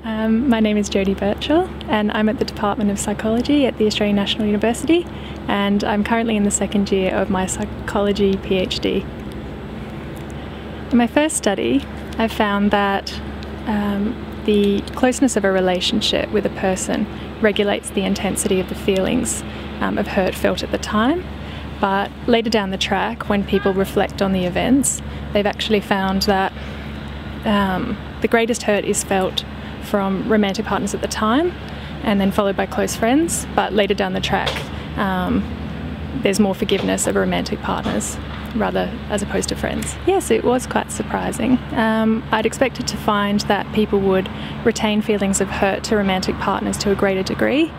My name is Jodie Burchell and I'm at the Department of Psychology at the Australian National University, and I'm currently in the second year of my psychology PhD. In my first study, I found that the closeness of a relationship with a person regulates the intensity of the feelings of hurt felt at the time, but later down the track, when people reflect on the events, they've actually found that the greatest hurt is felt from romantic partners at the time and then followed by close friends, but later down the track there's more forgiveness of romantic partners rather as opposed to friends. Yes, it was quite surprising. I'd expected to find that people would retain feelings of hurt to romantic partners to a greater degree.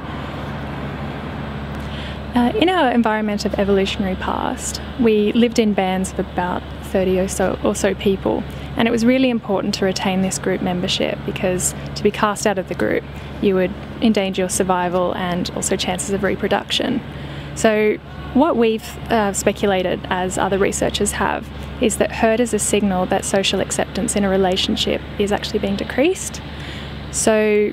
In our environment of evolutionary past, we lived in bands of about 30 or so people, and it was really important to retain this group membership because to be cast out of the group, you would endanger your survival and also chances of reproduction. So what we've speculated, as other researchers have, is that hurt is a signal that social acceptance in a relationship is actually being decreased. So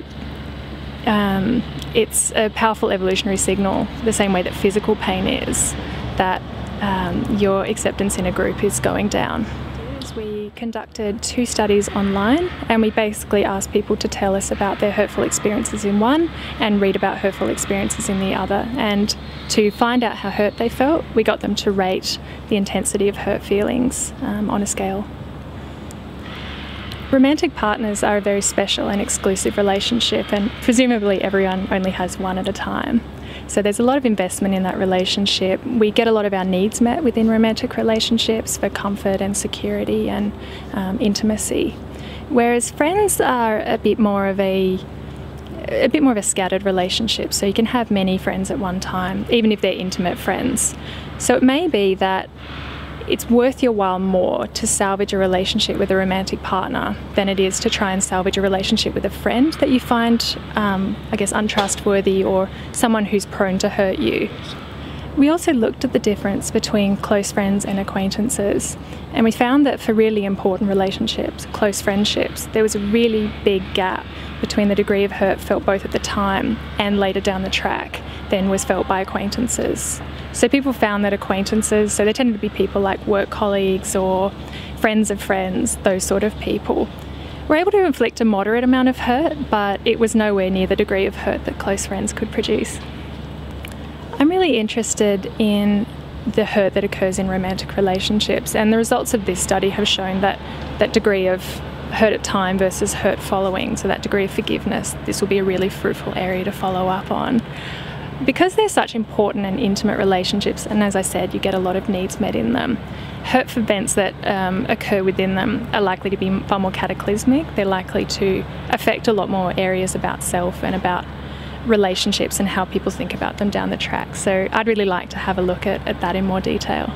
it's a powerful evolutionary signal, the same way that physical pain is, that your acceptance in a group is going down. We conducted 2 studies online, and we basically asked people to tell us about their hurtful experiences in one and read about hurtful experiences in the other. And to find out how hurt they felt, we got them to rate the intensity of hurt feelings on a scale. Romantic partners are a very special and exclusive relationship, and presumably everyone only has one at a time. So there's a lot of investment in that relationship. We get a lot of our needs met within romantic relationships for comfort and security and intimacy, whereas friends are a bit more of a scattered relationship. So you can have many friends at one time, even if they're intimate friends. So it may be that it's worth your while more to salvage a relationship with a romantic partner than it is to try and salvage a relationship with a friend that you find, I guess, untrustworthy or someone who's prone to hurt you. We also looked at the difference between close friends and acquaintances, and we found that for really important relationships, close friendships, there was a really big gap between the degree of hurt felt both at the time and later down the track than was felt by acquaintances. So people found that acquaintances, so they tended to be people like work colleagues or friends of friends, those sort of people, were able to inflict a moderate amount of hurt, but it was nowhere near the degree of hurt that close friends could produce. I'm really interested in the hurt that occurs in romantic relationships, and the results of this study have shown that that degree of hurt at time versus hurt following, so that degree of forgiveness, this will be a really fruitful area to follow up on. Because they're such important and intimate relationships, and as I said, you get a lot of needs met in them, hurtful events that occur within them are likely to be far more cataclysmic. They're likely to affect a lot more areas about self and about relationships and how people think about them down the track. So I'd really like to have a look at that in more detail.